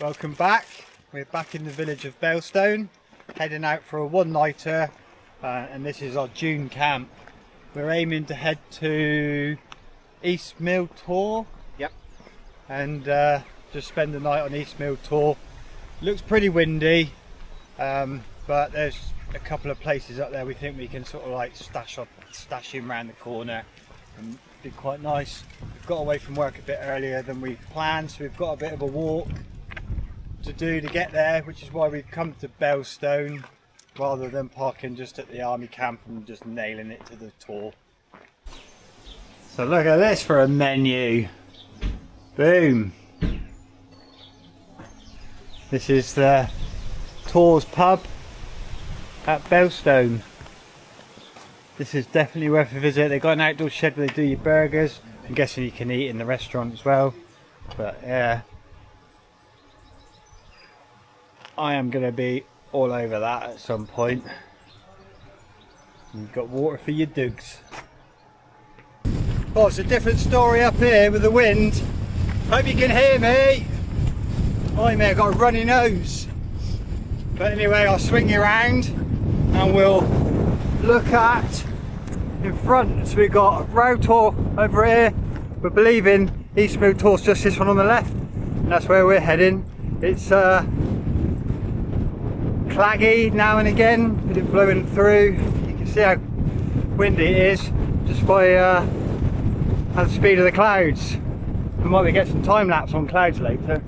Welcome back. We're back in the village of Belstone, heading out for a one-nighter, and this is our June camp. We're aiming to head to East Mill Tor. Yep. And just spend the night on East Mill Tor. Looks pretty windy, but there's a couple of places up there we think we can sort of like stash in around the corner and be quite nice. We've got away from work a bit earlier than we planned, so we've got a bit of a walk to do to get there, which is why we've come to Belstone rather than parking just at the army camp and just nailing it to the tour. So look at this for a menu. Boom. This is the Tor's pub at Belstone. This is definitely worth a visit. They've got an outdoor shed where they do your burgers. I'm guessing you can eat in the restaurant as well. But yeah, I am going to be all over that at some point. You've got water for your dugs. Oh, it's a different story up here with the wind. Hope you can hear me. Oh mate, I've got a runny nose. But anyway, I'll swing you around and we'll look at in front. So we've got Row Tor over here. We're believing East Mill Tor's just this one on the left. And that's where we're heading. It's claggy now and again, with it blowing through. You can see how windy it is just by the speed of the clouds. We might be get some time lapse on clouds later.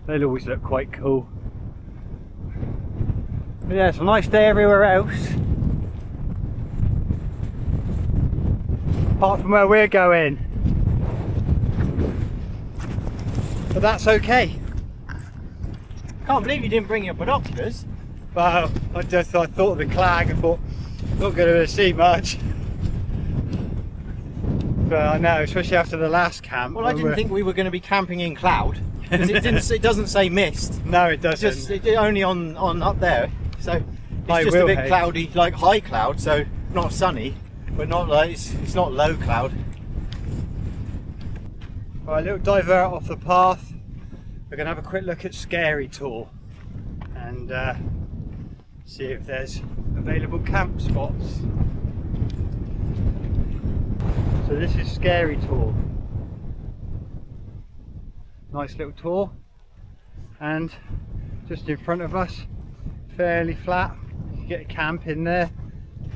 They'll always look quite cool. But yeah, it's a nice day everywhere else, apart from where we're going. But that's okay. Can't believe you didn't bring your binoculars. Well, I thought of the clag and thought, not going to see much. But I know, especially after the last camp. Well, I didn't think we were going to be camping in cloud. It doesn't say mist. No, it doesn't. It's only on up there. So it's just a bit cloudy, like high cloud, so not sunny, but not like it's not low cloud. Right, a little divert off the path. We're going to have a quick look at Scary Tor and see if there's available camp spots. So this is Scary Tor. Nice little tour, and just in front of us, fairly flat. You can get a camp in there,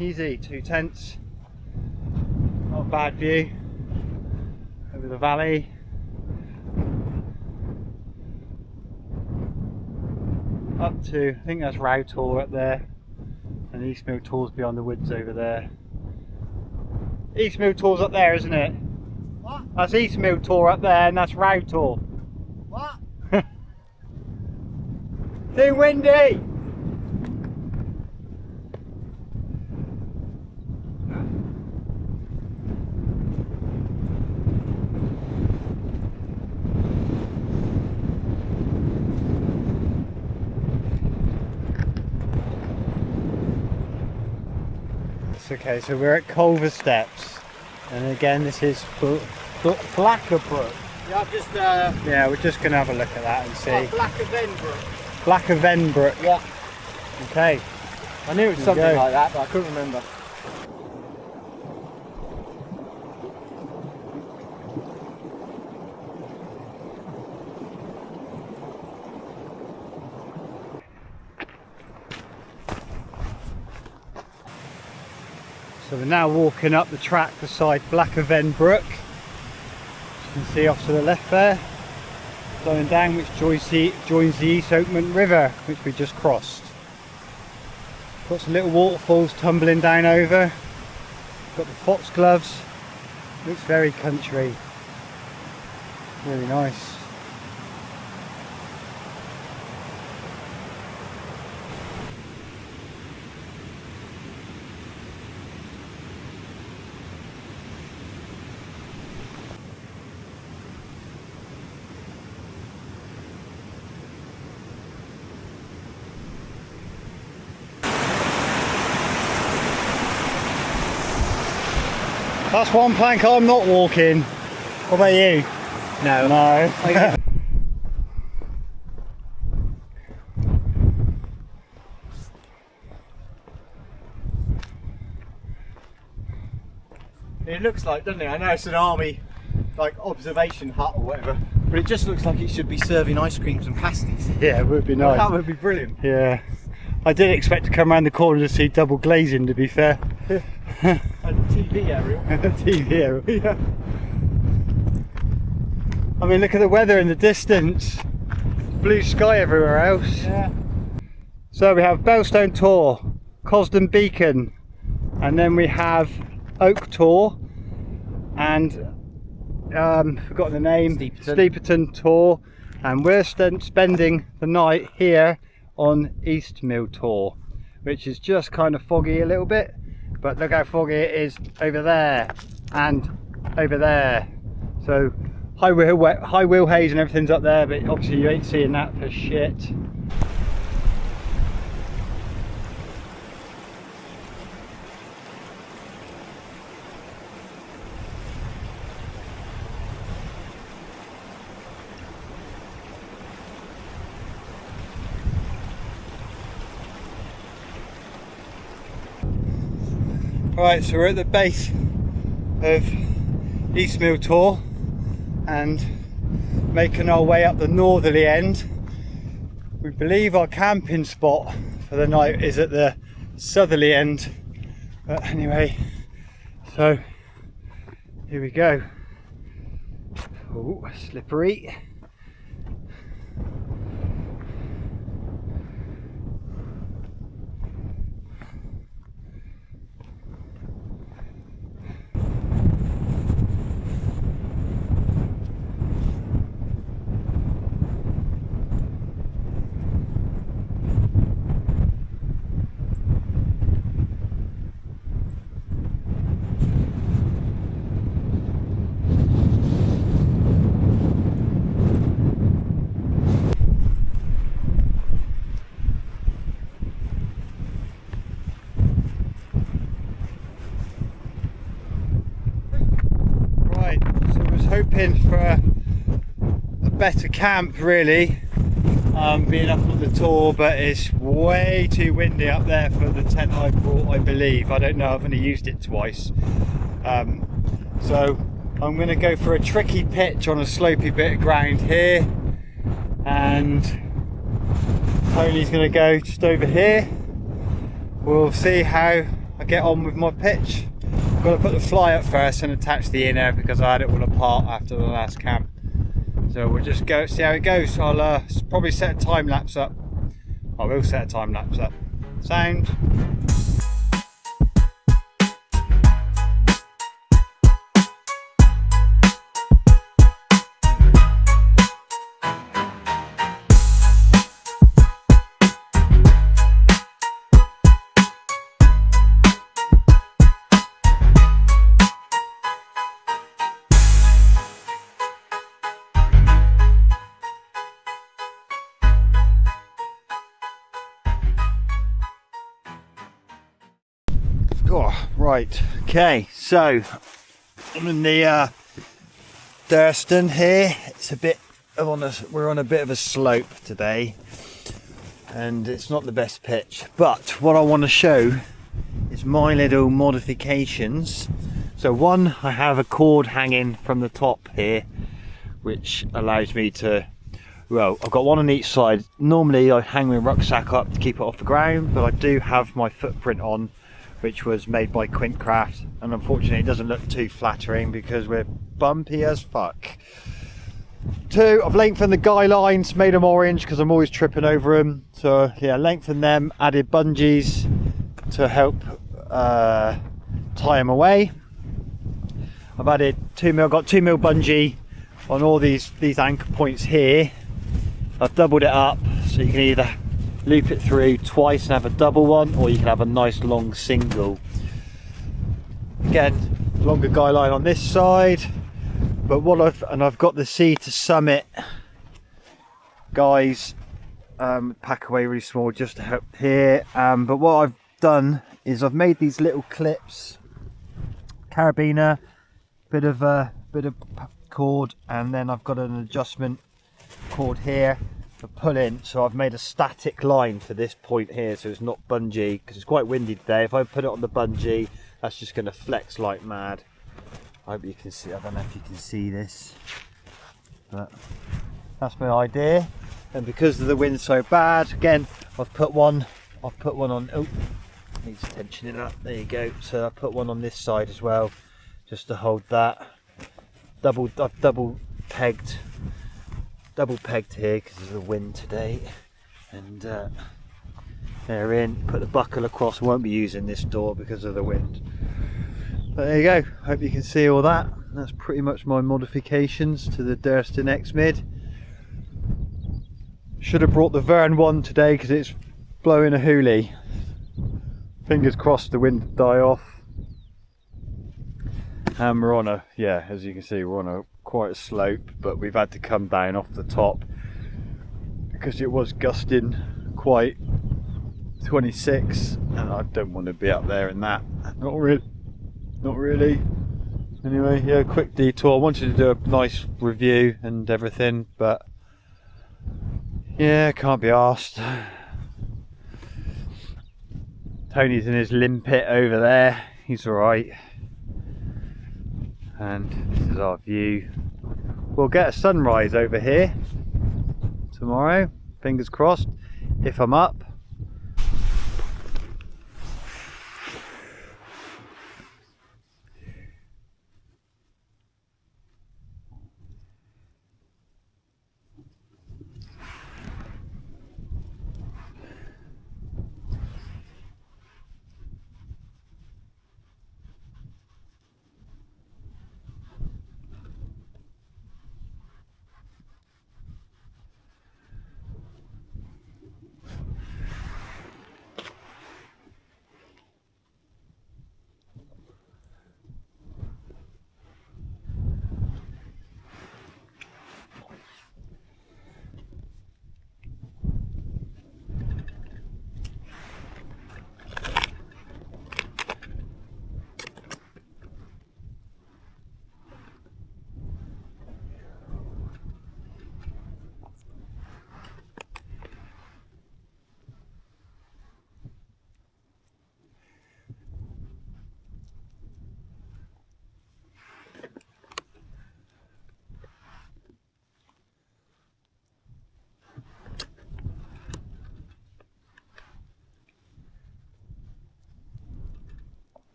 easy, 2 tents. Not a bad view over the valley. Up to, I think that's Row Tor up there, and East Mill Tor's beyond the woods over there. East Mill Tor's up there, isn't it? What? That's East Mill Tor up there, and that's Row Tor. What? Too windy! Okay, so we're at Culver Steps, and again this is Blackabrook. Yeah, I've just Yeah, we're just going to have a look at that and see. Blackabrook. Yeah. Okay. I knew it was something like that, but I couldn't remember. So we're now walking up the track beside Blackavend Brook. You can see off to the left there, flowing down, which joins the East Oakman River, which we just crossed. Got some little waterfalls tumbling down over. Got the foxgloves. Looks very country. Really nice. That's one plank I'm not walking. What about you? No. No. It looks like, doesn't it? I know it's an army like observation hut or whatever, but it just looks like it should be serving ice creams and pasties. Yeah, it would be nice. That would be brilliant. Yeah. I did expect to come around the corner to see double glazing, to be fair. And TV aerial. TV aerial. Yeah. I mean, look at the weather in the distance. Blue sky everywhere else. Yeah. So we have Belstone Tor, Cosden Beacon, and then we have Oak Tor, and forgotten the name, Steeperton Tor, and we're spending the night here on East Mill Tor, which is just kind of foggy a little bit, but look how foggy it is over there and over there. So high wheel haze and everything's up there, but obviously you ain't seeing that for shit. Right, so we're at the base of East Mill Tor and making our way up the northerly end. We believe our camping spot for the night is at the southerly end, but anyway, so here we go. Oh, slippery. Hoping for a better camp, really, being up on the Tor, but it's way too windy up there for the tent I brought, I believe. I don't know, I've only used it twice. So I'm going to go for a tricky pitch on a slopey bit of ground here, and Tony's going to go just over here. We'll see how I get on with my pitch. I've got to put the fly up first and attach the inner because I had it all apart after the last camp. So we'll just go see how it goes. I'll probably set a time lapse up. I will set a time lapse up. Sound. Oh, right, okay, so I'm in the Durston here. It's a bit we're on a bit of a slope today, and it's not the best pitch, but what I want to show is my little modifications. So one, I have a cord hanging from the top here, which allows me to, well, I've got one on each side. Normally I hang my rucksack up to keep it off the ground, but I do have my footprint on, which was made by Quintcraft, and unfortunately it doesn't look too flattering because we're bumpy as fuck. Two, I've lengthened the guy lines, made them orange because I'm always tripping over them. So yeah, lengthened them, added bungees to help tie them away. I've added 2mm, got 2mm bungee on all these anchor points here. I've doubled it up so you can either loop it through twice and have a double one, or you can have a nice long single. Again, longer guy line on this side, but I've got the Sea to Summit guys pack away really small just to help here. But what I've done is I've made these little clips, carabiner, bit of cord, and then I've got an adjustment cord here for pulling. So I've made a static line for this point here, so it's not bungee because it's quite windy today. If I put it on the bungee, that's just going to flex like mad. I hope you can see, I don't know if you can see this, but that's my idea. And because the wind's so bad, again, I've put one on, oh, needs tensioning up, there you go. So I put one on this side as well, just to hold that. I've double pegged here because of the wind today. And they're in, put the buckle across, won't be using this door because of the wind. But there you go, hope you can see all that. That's pretty much my modifications to the Durston X-Mid. Should have brought the Verne one today because it's blowing a hoolie. Fingers crossed the wind will die off. And we're on a, yeah, as you can see, we're on a quite a slope, but we've had to come down off the top because it was gusting quite 26, and I don't want to be up there in that. Not really. Anyway, yeah, quick detour. I wanted to do a nice review and everything, but yeah, can't be arsed. Tony's in his limpet over there. He's alright. And this is our view. We'll get a sunrise over here tomorrow, fingers crossed, if I'm up.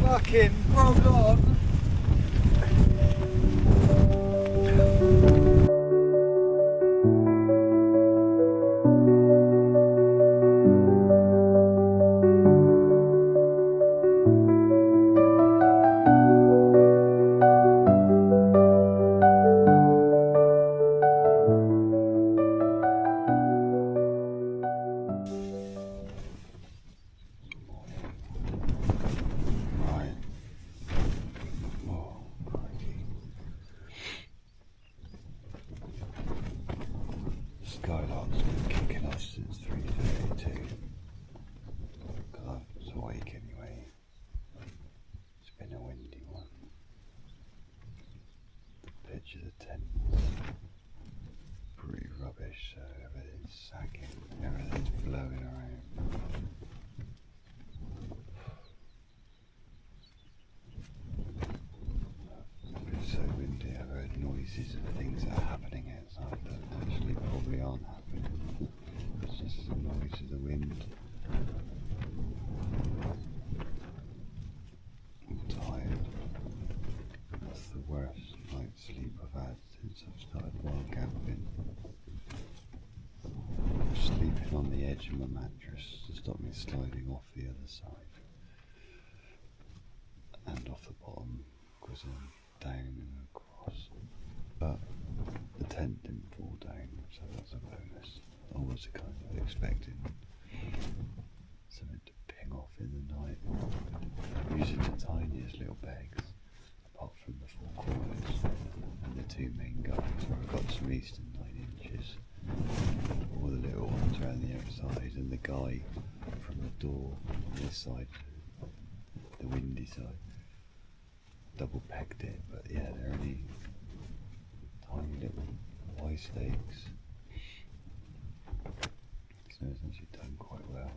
Fucking roll on. Skylark's been kicking off since 3:32. Because I was awake anyway. It's been a windy one. The pitch of the tent's pretty rubbish, so everything's sagging, everything's blowing around. It's so windy, I've heard noises of things that are happening outside that actually probably aren't happening. It's just the noise of the wind. sleep I've had since I've started wild camping. Sleeping on the edge of my mattress to stop me sliding off the other side and off the bottom because I'm down and across. But the tent didn't fall down, so that's a bonus. I was kind of expecting something to ping off in the night. I'm using the tiniest little pegs, apart from the 4 corners and the 2 main guys where I've got some eastern 9 inches. All the little ones around the outside, and the guy from the door on this side, the windy side, double pegged it, but yeah, they're only tiny little Y stakes. So it's actually done quite well,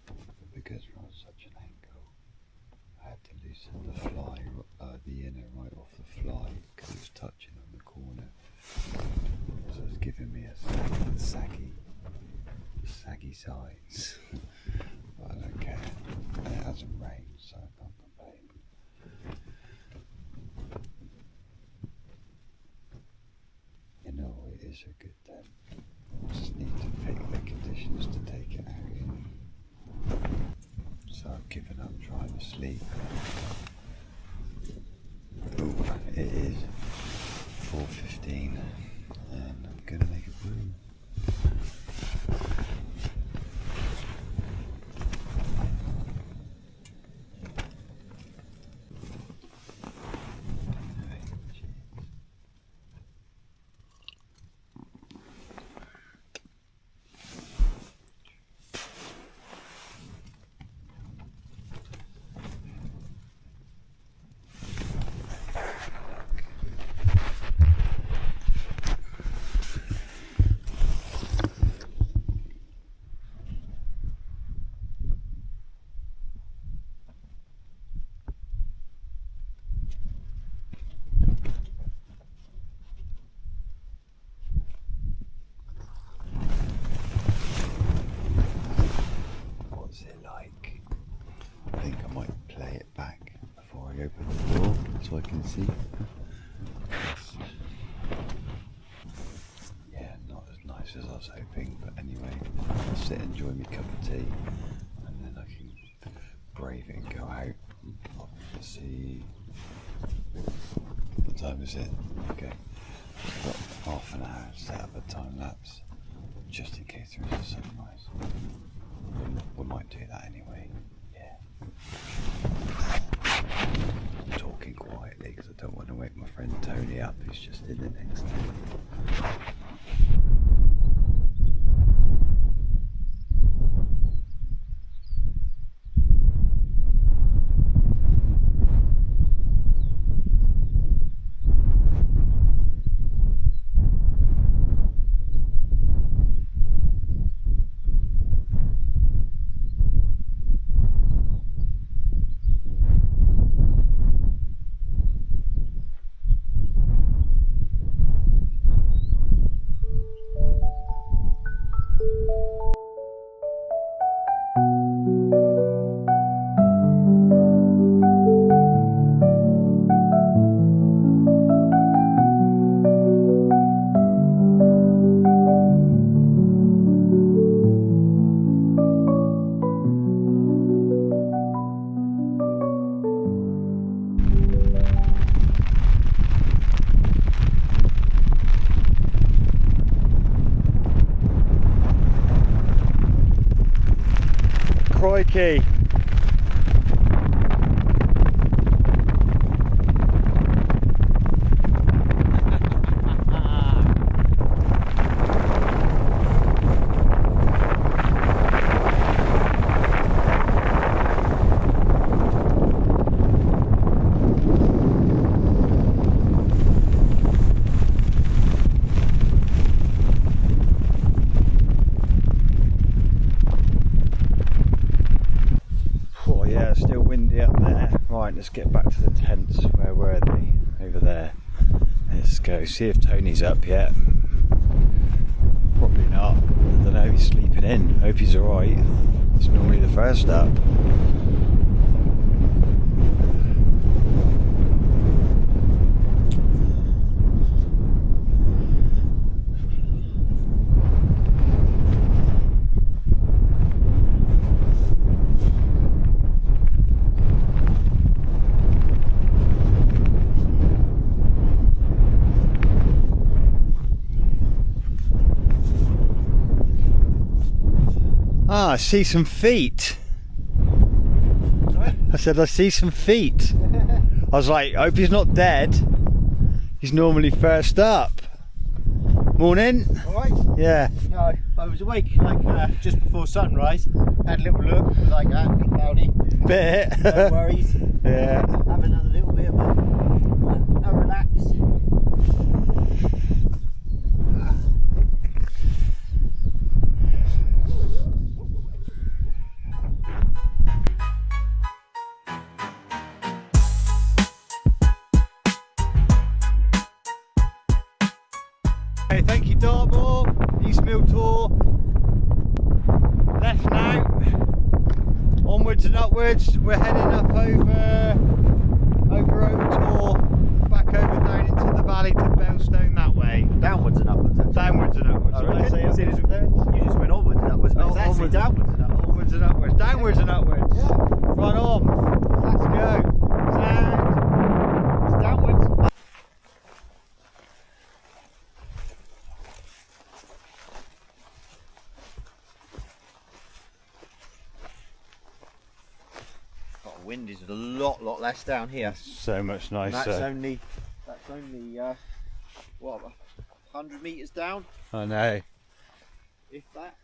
but because we're on such an angle, I had to loosen the fly, the inner right off the fly, because it was touching on the corner. So it's giving me a saggy sides. But I don't care. And it hasn't rained, so I can't complain. You know, it is a good tent. I just need to pick the conditions to take it out in. So I've given up trying to sleep. Ooh, it is 4:15 and I'm gonna make a brew. So I can see. Yeah, not as nice as I was hoping, but anyway, I'll sit and enjoy my cup of tea and then I can brave it and go out. Let's see. What time is it? Okay. I've got half an hour to set up a time lapse just in case there is a sunrise. We might do that anyway. Yeah. I'm talking quietly because I don't want to wake my friend Tony up, who's just in the next tent. Crikey! Let's get back to the tents. Where were they? Over there. Let's go see if Tony's up yet. Probably not. I don't know, he's sleeping in. Hope he's alright. He's normally the first up. Ah, I see some feet. Sorry? I said I see some feet. I was like, I hope he's not dead. He's normally first up. Morning. Alright? Yeah. No, I was awake like just before sunrise. Had a little look, was like, ah, bit cloudy. Bit. No worries. Yeah. Have another little bit of a relax. Hey, thank you, Dartmoor. East Mill Tor. Left now. Onwards and upwards. We're heading up over Oak Tor, back over down into the valley to Belstone that way. Downwards and upwards. Actually. Downwards and upwards. Oh, Did I really? say upwards and downwards? You just went onwards and upwards, but it's actually onwards. downwards and upwards. Onwards and upwards. Downwards and upwards. Yeah. Right on. Let's go. Sound. It's downwards. Wind is a lot less down here. So much And nicer. that's only what, 100 meters down, I know. if that.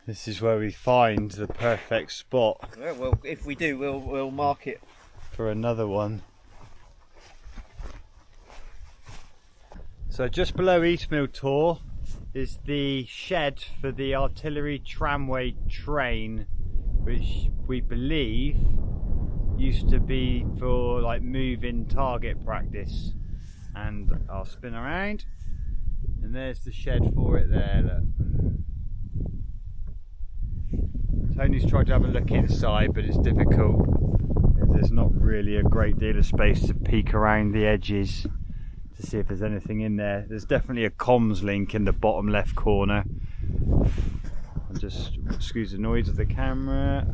This is where we find the perfect spot Yeah, well, if we do, we'll mark it. for another one. So just below East Mill Tor is the shed for the artillery tramway train, which we believe used to be for like move-in target practice. And I'll spin around, and there's the shed for it there, look. Tony's tried to have a look inside, but it's difficult. There's not really a great deal of space to peek around the edges to see if there's anything in there. There's definitely a comms link in the bottom left corner. I'll just excuse the noise of the camera.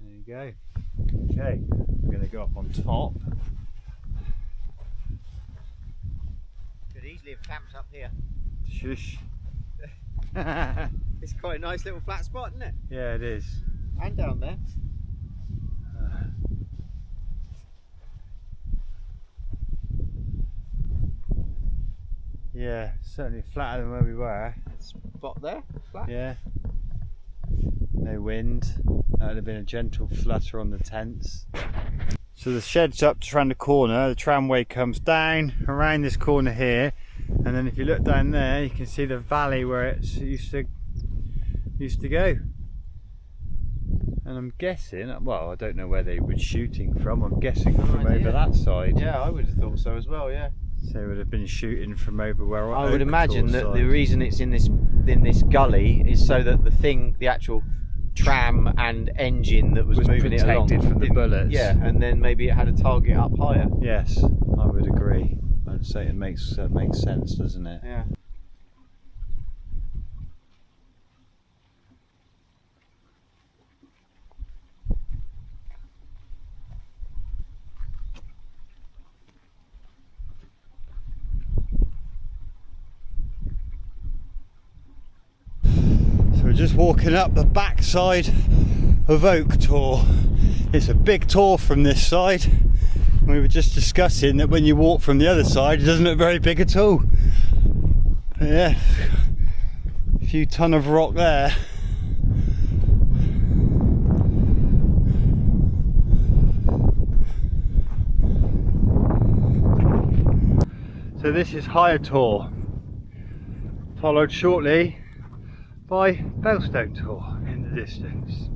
There you go. Okay, we're going to go up on top. Could easily have camped up here. Shush. It's quite a nice little flat spot, isn't it? Yeah, it is. And down there. Yeah, certainly flatter than where we were. Spot there, flat. Yeah. No wind. That would have been a gentle flutter on the tents. So the shed's up to around the corner. The tramway comes down around this corner here, and then if you look down there, you can see the valley where it used to go. And I'm guessing, well, I don't know where they were shooting from. I'm guessing from over that side. Yeah, I would have thought so as well. Yeah. So they would have been shooting from over where I would Oak imagine Tor that side. the reason it's in this gully is so that the actual tram and engine that was moving it along protected from the didn't- bullets. Yeah, and then maybe it had a target up higher. Yes, I would agree. I'd say it makes sense, doesn't it? Yeah. So we're just walking up the back side of Oak Tor. It's a big tor from this side. We were just discussing that when you walk from the other side, it doesn't look very big at all. But yeah, a few ton of rock there. So this is Higher Tor, followed shortly by Belstone Tor in the distance.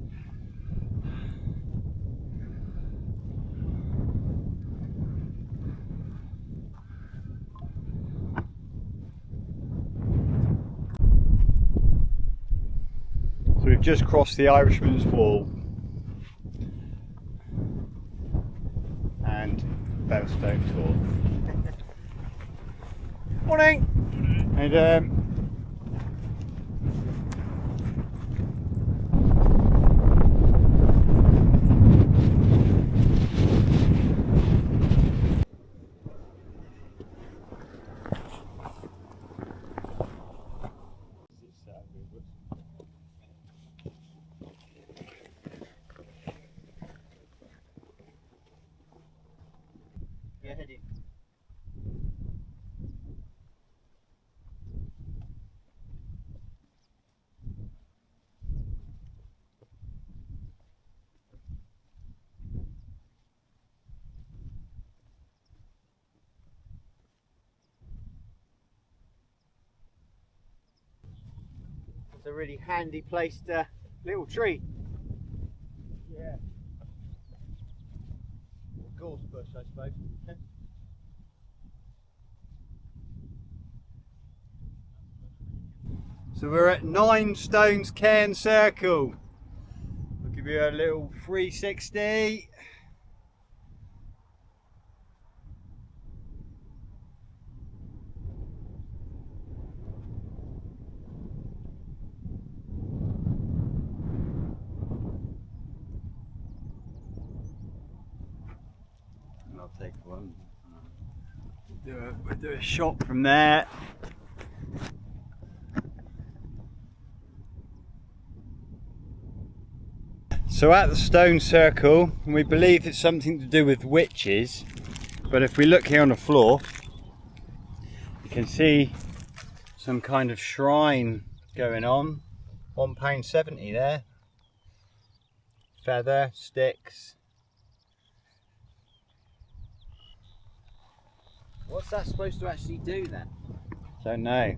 So we've just crossed the Irishman's Wall and Belstone Tor. Morning. And It's a really handy placed little tree. Yeah. Gorse bush, I suppose. So we're at 9 Stones Cairn Circle. I'll give you a little 360. And I'll take one. We'll do a shot from there. So at the stone circle, we believe it's something to do with witches, but if we look here on the floor, you can see some kind of shrine going on. £1.70 there. Feather, sticks. What's that supposed to actually do then? Don't know.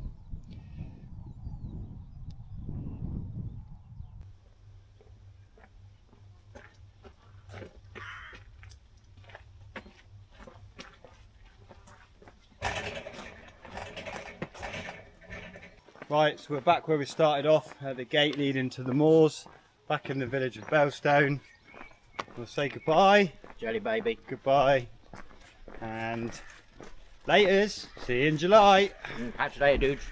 Right, so we're back where we started off at the gate leading to the moors, back in the village of Bellstone. We'll say goodbye. Jelly baby. Goodbye. And laters. See you in July. Catch you later, dudes.